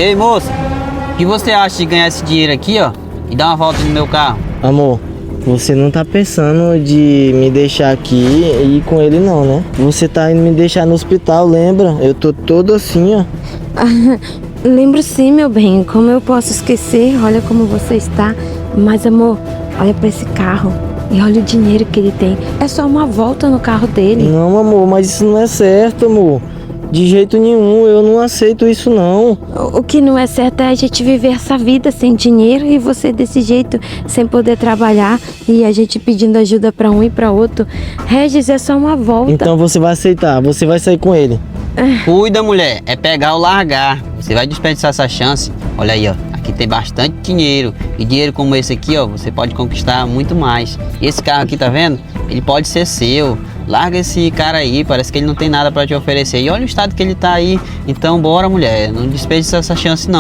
Ei, moça, o que você acha de ganhar esse dinheiro aqui, ó, e dar uma volta no meu carro? Amor, você não tá pensando de me deixar aqui e ir com ele não, né? Você tá indo me deixar no hospital, lembra? Eu tô todo assim, ó. Lembro sim, meu bem. Como eu posso esquecer? Olha como você está. Mas, amor, olha pra esse carro. E olha o dinheiro que ele tem. É só uma volta no carro dele. Não, amor, mas isso não é certo, amor. De jeito nenhum, eu não aceito isso não. O que não é certo é a gente viver essa vida sem dinheiro e você desse jeito, sem poder trabalhar e a gente pedindo ajuda pra um e pra outro. Regis, é só uma volta. Então você vai aceitar, você vai sair com ele. Cuida, mulher, é pegar ou largar. Você vai desperdiçar essa chance. Olha aí, ó, aqui tem bastante dinheiro. E dinheiro como esse aqui, ó, você pode conquistar muito mais. E esse carro aqui, tá vendo? Ele pode ser seu. Larga esse cara aí, parece que ele não tem nada pra te oferecer. E olha o estado que ele tá aí. Então bora, mulher, não desperdiça essa chance não.